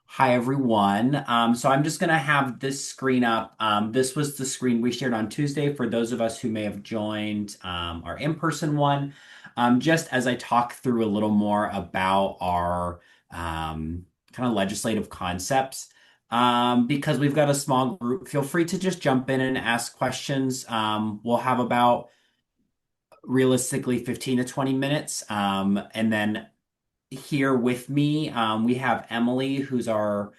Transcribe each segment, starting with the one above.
Hi, everyone. So I'm just going to have this screen up. This was the screen we shared on Tuesday for those of us who may have joined our in-person one. Just as I talk through a little more about our kind of legislative concepts. Because we've got a small group, feel free to just jump in and ask questions. We'll have about realistically 15 to 20 minutes. And then here with me. We have Emily, who's our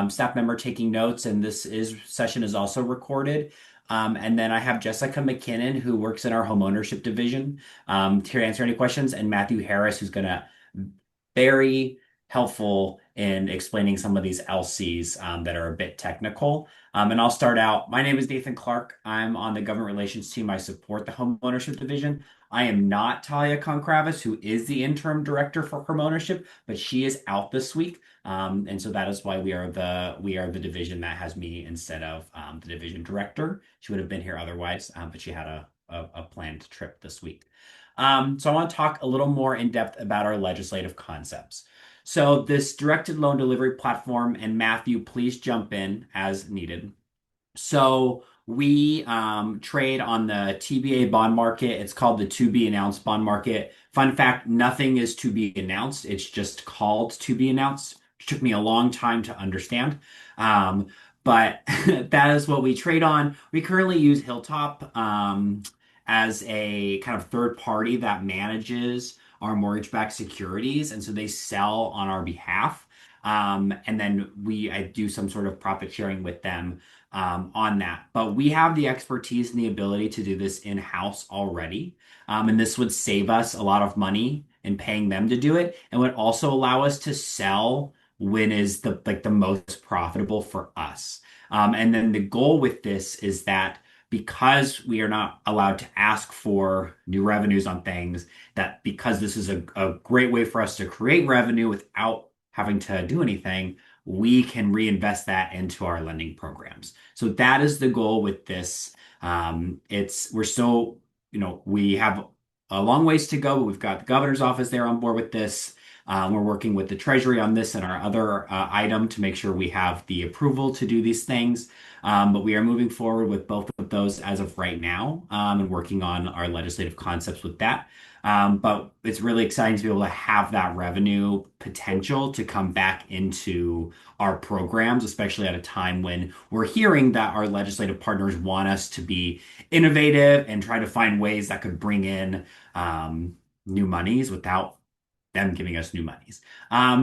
staff member taking notes, and this is session is also recorded. And then I have Jessica McKinnon, who works in our homeownership division, to answer any questions, and Matthew Harris, who's going to very helpful in explaining some of these LCs that are a bit technical. And I'll start out. My name is Nathan Clark. I'm on the government relations team. I support the home ownership division. I am not Talia Concravis, who is the interim director for home ownership, but she is out this week. And so that is why we are the division that has me instead of the division director. She would have been here otherwise, but she had a planned trip this week. So I want to talk a little more in depth about our legislative concepts. So this directed loan delivery platform, and Matthew, please jump in as needed. So we trade on the TBA bond market. It's called the to be announced bond market. Fun fact, nothing is to be announced. It's just called to be announced, which took me a long time to understand. But that is what we trade on. We currently use Hilltop as a kind of third party that manages our mortgage-backed securities. And so they sell on our behalf. And then I do some sort of profit sharing with them on that. But we have the expertise and the ability to do this in-house already. And this would save us a lot of money in paying them to do it and would also allow us to sell when is the most profitable for us. And then the goal with this is that because we are not allowed to ask for new revenues on things, that because this is a great way for us to create revenue without having to do anything, we can reinvest that into our lending programs. So that is the goal with this. We're still, we have a long ways to go, but we've got the governor's office there on board with this. We're working with the Treasury on this and our other item to make sure we have the approval to do these things. But we are moving forward with both of those as of right now, and working on our legislative concepts with that. But it's really exciting to be able to have that revenue potential to come back into our programs, especially at a time when we're hearing that our legislative partners want us to be innovative and try to find ways that could bring in new monies without them giving us new monies.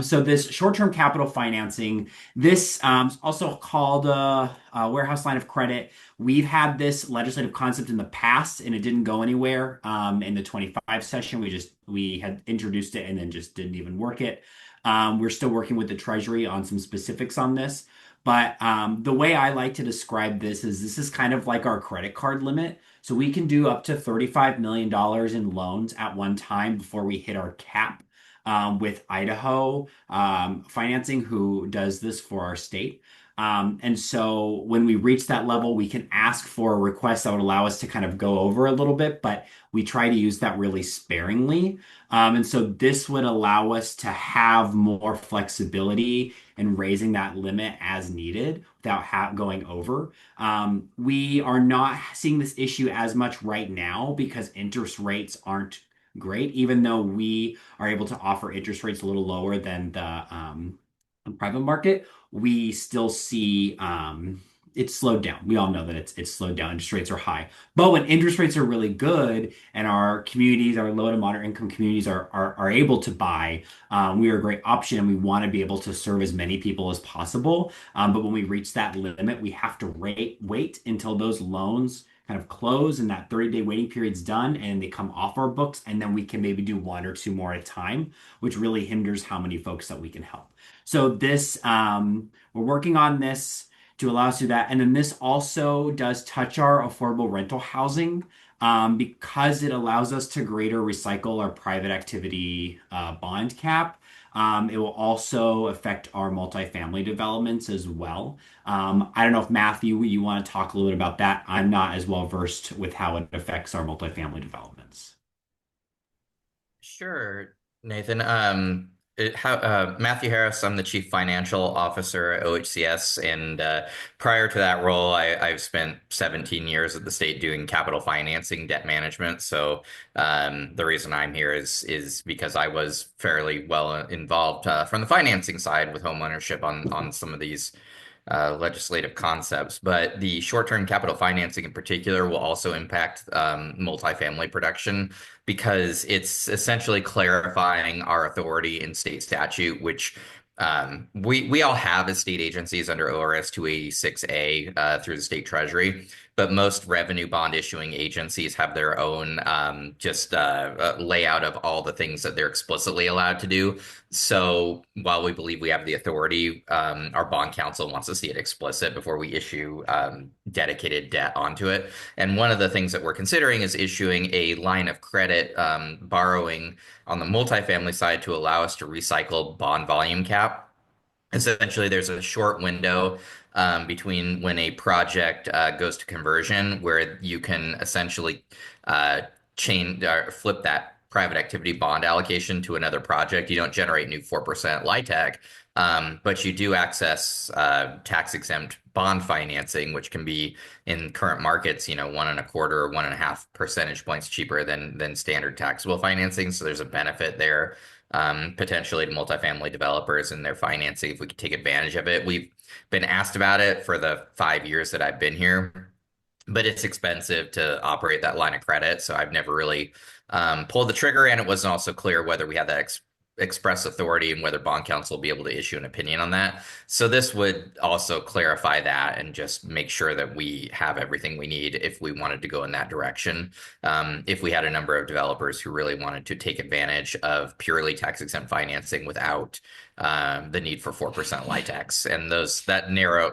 So this short-term capital financing, this is also called a warehouse line of credit. We've had this legislative concept in the past, and it didn't go anywhere. In the 25 session, we had introduced it and then just didn't even work it. We're still working with the Treasury on some specifics on this. But the way I like to describe this is kind of like our credit card limit. So we can do up to $35 million in loans at one time before we hit our cap with Idaho financing, who does this for our state. And so when we reach that level, we can ask for a request that would allow us to kind of go over a little bit, but we try to use that really sparingly. And so this would allow us to have more flexibility in raising that limit as needed without going over. We are not seeing this issue as much right now because interest rates aren't great, even though we are able to offer interest rates a little lower than the private market. We still see it's slowed down. We all know that it's slowed down. Interest rates are high. But when interest rates are really good and our communities, our low to moderate income communities are able to buy, we are a great option and we want to be able to serve as many people as possible. But when we reach that limit, we have to wait until those loans kind of close and that 30-day waiting period's done and they come off our books, and then we can maybe do one or two more at a time, which really hinders how many folks that we can help. So we're working on this to allow us to do that. And then this also does touch our affordable rental housing because it allows us to greater recycle our private activity bond cap. It will also affect our multifamily developments as well. I don't know if Matthew, you want to talk a little bit about that. I'm not as well versed with how it affects our multifamily developments. Sure, Nathan. Matthew Harris, I'm the Chief Financial Officer at OHCS, and prior to that role, I've spent 17 years at the state doing capital financing, debt management. So the reason I'm here is because I was fairly well involved from the financing side with homeownership on some of these legislative concepts. But the short-term capital financing in particular will also impact multifamily production because it's essentially clarifying our authority in state statute, which we all have as state agencies under ORS 286A through the state treasury, but most revenue bond issuing agencies have their own layout of all the things that they're explicitly allowed to do. So while we believe we have the authority, our bond counsel wants to see it explicit before we issue dedicated debt onto it. And one of the things that we're considering is issuing a line of credit borrowing on the multifamily side to allow us to recycle bond volume cap. Essentially, there's a short window between when a project goes to conversion where you can essentially uh, flip that private activity bond allocation to another project. You don't generate new 4% LIHTC, but you do access tax exempt bond financing, which can be in current markets, 1.25 or 1.5 percentage points cheaper than standard taxable financing. So there's a benefit there potentially to multifamily developers and their financing if we could take advantage of it. We've been asked about it for the 5 years that I've been here, but it's expensive to operate that line of credit. So I've never really pulled the trigger, and it wasn't also clear whether we had that express authority and whether bond counsel will be able to issue an opinion on that. So this would also clarify that and just make sure that we have everything we need if we wanted to go in that direction. If we had a number of developers who really wanted to take advantage of purely tax exempt financing without the need for 4% LIHTCs, and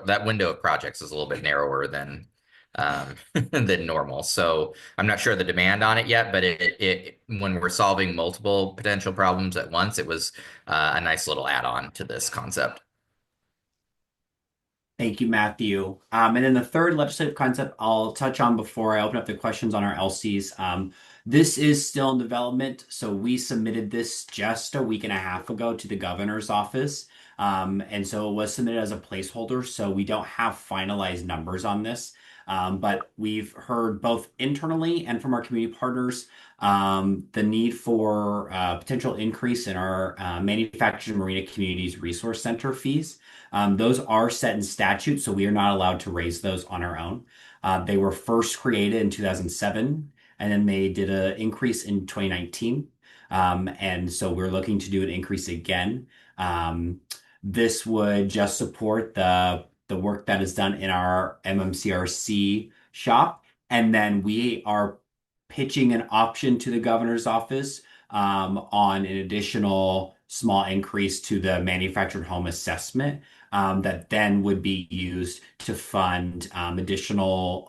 that window of projects is a little bit narrower than normal. So I'm not sure the demand on it yet, but it when we're solving multiple potential problems at once, it was a nice little add-on to this concept. Thank you, Matthew. And then the third legislative concept I'll touch on before I open up the questions on our LCs. This is still in development, so we submitted this just a week and a half ago to the governor's office. And so it was submitted as a placeholder, so we don't have finalized numbers on this. But we've heard both internally and from our community partners the need for potential increase in our manufactured marina communities resource center fees. Those are set in statute, so we are not allowed to raise those on our own. They were first created in 2007, and then they did an increase in 2019. And so we're looking to do an increase again. This would just support the work that is done in our MMCRC shop, and then we are pitching an option to the governor's office on an additional small increase to the manufactured home assessment that then would be used to fund additional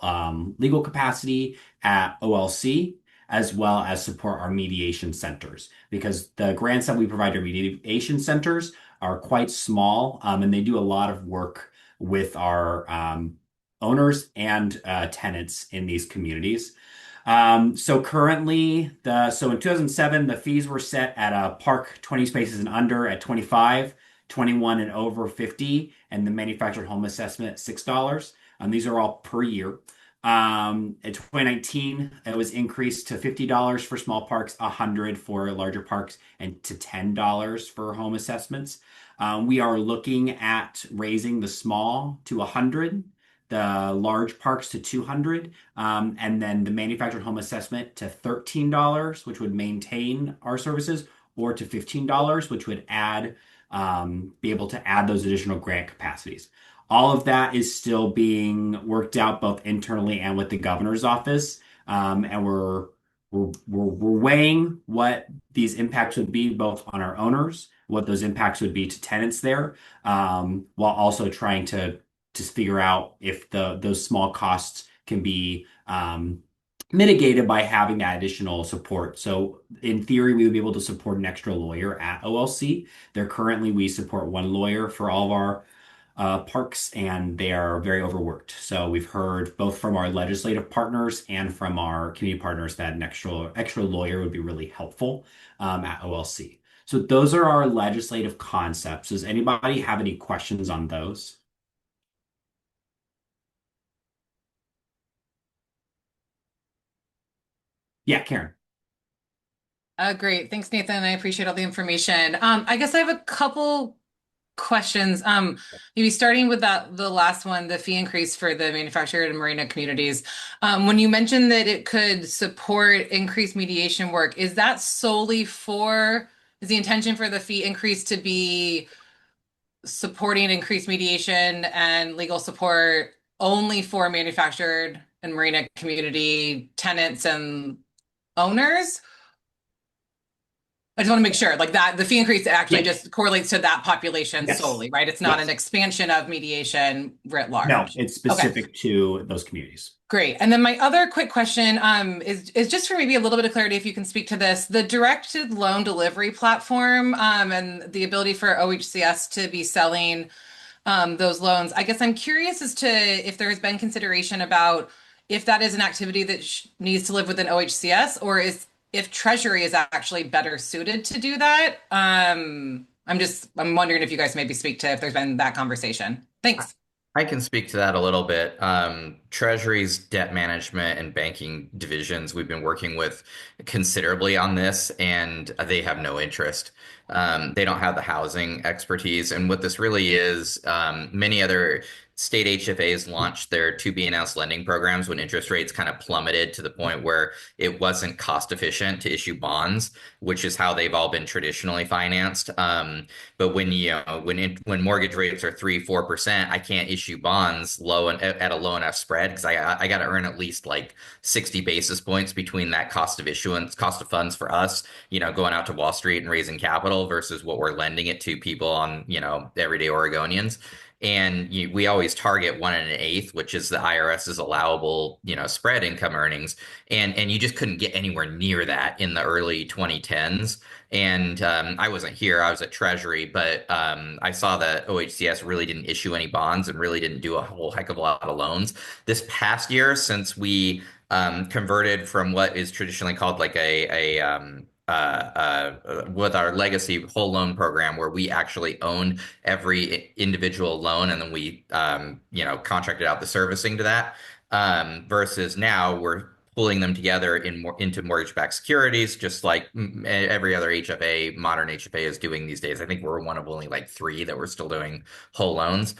legal capacity at OLC, as well as support our mediation centers. Because the grants that we provide to mediation centers are quite small, and they do a lot of work with our owners and tenants in these communities. So currently, so in 2007, the fees were set at a park 20 spaces and under at 25, 21 and over 50, and the manufactured home assessment at $6. These are all per year. In 2019, it was increased to $50 for small parks, 100 for larger parks, and to $10 for home assessments. We are looking at raising the small to 100, the large parks to 200, and then the manufactured home assessment to $13, which would maintain our services, or to $15, which would be able to add those additional grant capacities. All of that is still being worked out both internally and with the governor's office, and we're weighing what these impacts would be both on our owners, what those impacts would be to tenants there, while also trying to figure out if those small costs can be mitigated by having that additional support. So in theory, we would be able to support an extra lawyer at OLC. Currently, we support one lawyer for all of our parks, and they are very overworked. So we've heard both from our legislative partners and from our community partners that an extra lawyer would be really helpful at OLC. So those are our legislative concepts. Does anybody have any questions on those? Yeah, Karen. Great. Thanks, Nathan. I appreciate all the information. I guess I have a couple questions. Maybe starting with the last one, the fee increase for the manufactured and marina communities. When you mentioned that it could support increased mediation work, is the intention for the fee increase to be supporting increased mediation and legal support only for manufactured and marina community tenants and owners? I just want to make sure, like that, the fee increase actually Yeah. just correlates to that population Yes. solely, right? It's not an Yes. expansion of mediation writ No, large. it's Okay, specific to those communities. great. And then my other quick question is just for maybe a little bit of clarity, if you can speak to this, the directed loan delivery platform and the ability for OHCS to be selling those loans. I guess I'm curious as to if there has been consideration about if that is an activity that needs to live within OHCS or is if Treasury is actually better suited to do that. I'm wondering if you guys maybe speak to if there's been that conversation. Thanks. I can speak to that a little bit. Treasury's debt management and banking divisions, we've been working with considerably on this, and they have no interest. They don't have the housing expertise. And what this really is, many other state HFAs launched their to be announced lending programs when interest rates kind of plummeted to the point where it wasn't cost efficient to issue bonds, which is how they've all been traditionally financed. But when mortgage rates are 3-4%, I can't issue bonds low and at a low enough spread because I got to earn at least like 60 basis points between that cost of issuance, cost of funds for us, going out to Wall Street and raising capital versus what we're lending it to people on, everyday Oregonians. And we always target 1 1/8, which is the IRS's allowable, spread income earnings. And you just couldn't get anywhere near that in the early 2010s. And I wasn't here, I was at Treasury, but I saw that OHCS really didn't issue any bonds and really didn't do a whole heck of a lot of loans. This past year, since we converted from what is traditionally called like with our legacy whole loan program, where we actually owned every individual loan and then we, contracted out the servicing to that, versus now we're pulling them together into mortgage-backed securities, just like every other HFA, modern HFA is doing these days. I think we're one of only like three that we're still doing whole loans.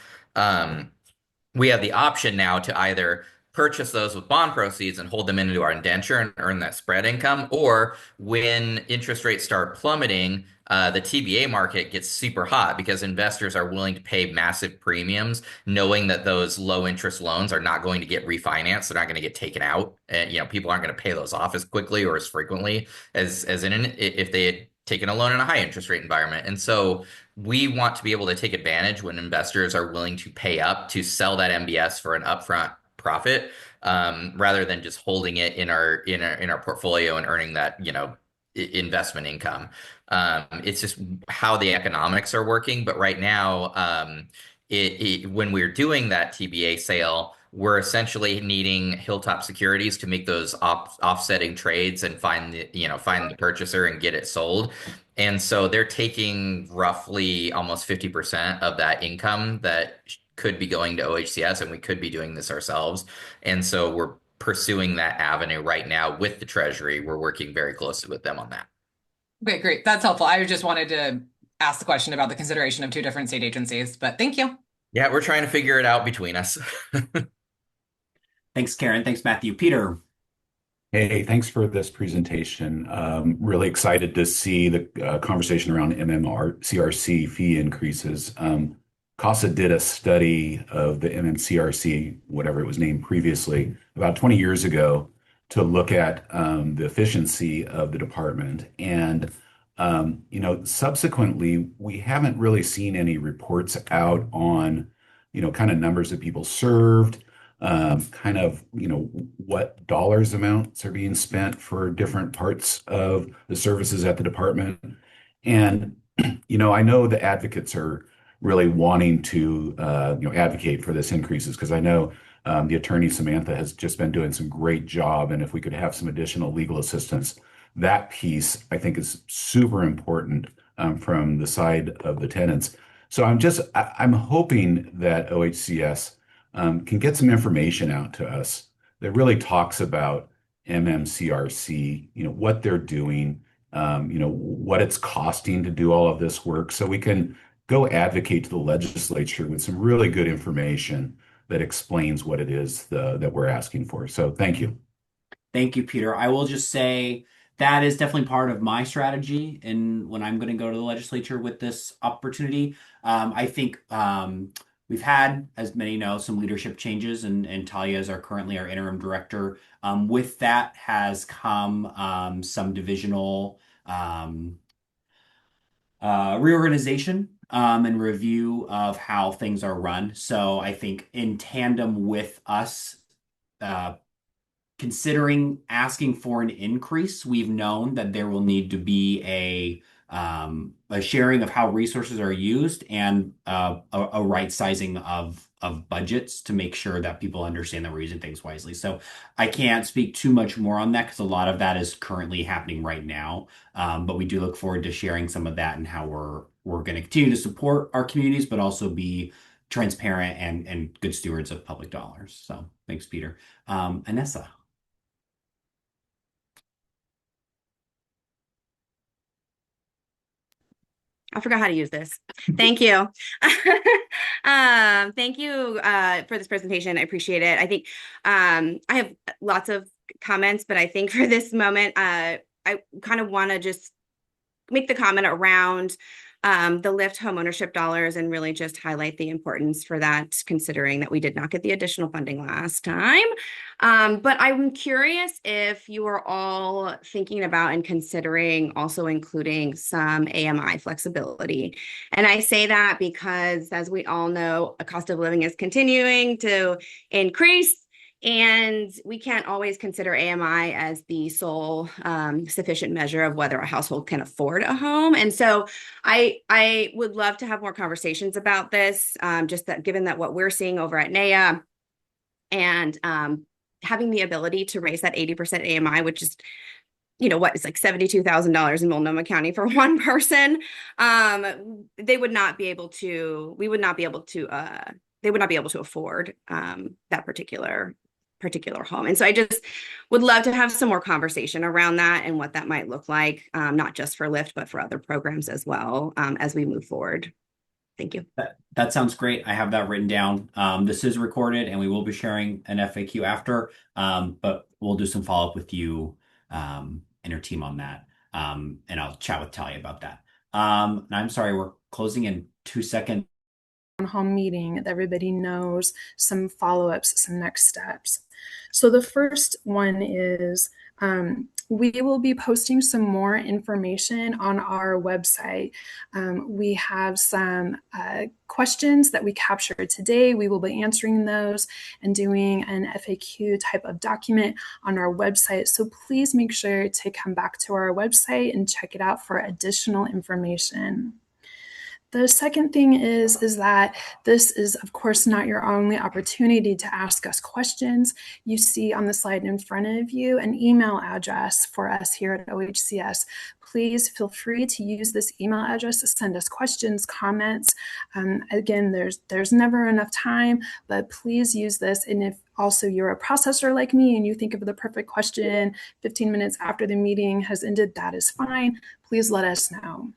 We have the option now to either purchase those with bond proceeds and hold them into our indenture and earn that spread income, or when interest rates start plummeting, the TBA market gets super hot because investors are willing to pay massive premiums, knowing that those low interest loans are not going to get refinanced. They're not going to get taken out. And, people aren't going to pay those off as quickly or as frequently as if they had taken a loan in a high interest rate environment. And so we want to be able to take advantage when investors are willing to pay up to sell that MBS for an upfront profit, rather than just holding it in our portfolio and earning that investment income. It's just how the economics are working. But right now, when we're doing that TBA sale, we're essentially needing Hilltop Securities to make those offsetting trades and find the purchaser and get it sold. And so they're taking roughly almost 50% of that income that could be going to OHCS, and we could be doing this ourselves. And so we're pursuing that avenue right now with the Treasury. We're working very closely with them on that. Okay, great. That's helpful. I just wanted to ask the question about the consideration of two different state agencies, but thank you. Yeah, we're trying to figure it out between us. Thanks, Karen. Thanks, Matthew. Peter. Hey, thanks for this presentation. Really excited to see the conversation around MMCRC fee increases. CASA did a study of the MMCRC, whatever it was named previously, about 20 years ago to look at the efficiency of the department. And, subsequently, we haven't really seen any reports out on, kind of numbers of people served, kind of, what dollars amounts are being spent for different parts of the services at the department. And, I know the advocates are really wanting to, advocate for this increases because I know the attorney Samantha has just been doing some great job. And if we could have some additional legal assistance, that piece I think is super important from the side of the tenants. So I'm hoping that OHCS can get some information out to us that really talks about MMCRC, what they're doing, what it's costing to do all of this work, so we can go advocate to the legislature with some really good information that explains what it is that we're asking for. So thank you. Thank you, Peter. I will just say that is definitely part of my strategy and when I'm going to go to the legislature with this opportunity. I think we've had, as many know, some leadership changes, and Talia is currently our interim director. With that has come some divisional reorganization and review of how things are run. So I think in tandem with us uh, considering asking for an increase, we've known that there will need to be a sharing of how resources are used and a right sizing of budgets to make sure that people understand that we're using things wisely. So I can't speak too much more on that because a lot of that is currently happening right now. But we do look forward to sharing some of that and how we're going to continue to support our communities, but also be transparent and good stewards of public dollars. So thanks, Peter. Anessa. I forgot how to use this. Thank you. Thank you for this presentation. I appreciate it. I think I have lots of comments, but I think for this moment, I kind of want to just make the comment around the Lyft homeownership dollars and really just highlight the importance for that, considering that we did not get the additional funding last time. But I'm curious if you are all thinking about and considering also including some AMI flexibility. And I say that because, as we all know, a cost of living is continuing to increase. And we can't always consider AMI as the sole sufficient measure of whether a household can afford a home. And so I would love to have more conversations about this, just that given that what we're seeing over at NAIA and having the ability to raise that 80% AMI, which is what is like $72,000 in Multnomah County for one person. They would not be able to, we would not be able to, they would not be able to afford that particular home. And so I just would love to have some more conversation around that and what that might look like, not just for Lyft, but for other programs as well, as we move forward. Thank you. That sounds great. I have that written down. This is recorded and we will be sharing an FAQ after, but we'll do some follow-up with you and your team on that. And I'll chat with Talia about that. And I'm sorry, we're closing in 2 seconds. Home meeting that everybody knows some follow-ups, some next steps. So the first one is we will be posting some more information on our website. We have some questions that we captured today. We will be answering those and doing an FAQ type of document on our website. So please make sure to come back to our website and check it out for additional information. The second thing is that this is, of course, not your only opportunity to ask us questions. You see on the slide in front of you an email address for us here at OHCS. Please feel free to use this email address to send us questions, comments. Again, there's never enough time, but please use this. And if also you're a processor like me and you think of the perfect question 15 minutes after the meeting has ended, that is fine. Please let us know.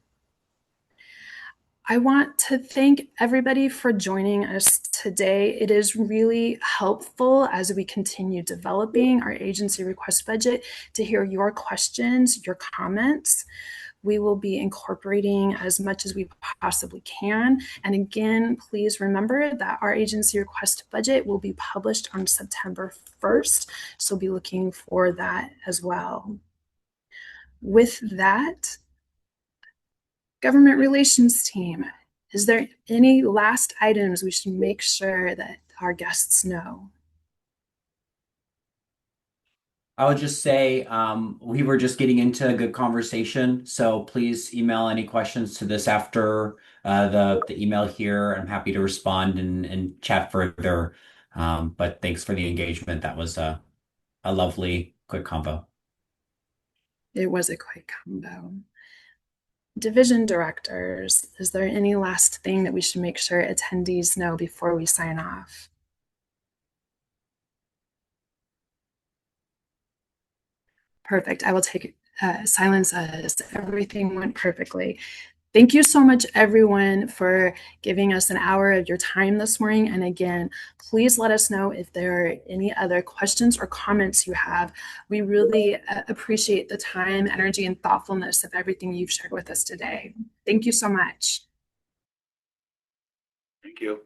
I want to thank everybody for joining us today. It is really helpful as we continue developing our agency request budget to hear your questions, your comments. We will be incorporating as much as we possibly can. And again, please remember that our agency request budget will be published on September 1st. So be looking for that as well. With that, government relations team, is there any last items we should make sure that our guests know? I would just say we were just getting into a good conversation, so please email any questions to this after the email here. I'm happy to respond and chat further. But thanks for the engagement. That was a lovely quick convo. It was a quick combo. Division directors, is there any last thing that we should make sure attendees know before we sign off? Perfect. I will take silence as everything went perfectly. Thank you so much, everyone, for giving us an hour of your time this morning. And again, please let us know if there are any other questions or comments you have. We really appreciate the time, energy, and thoughtfulness of everything you've shared with us today. Thank you so much. Thank you.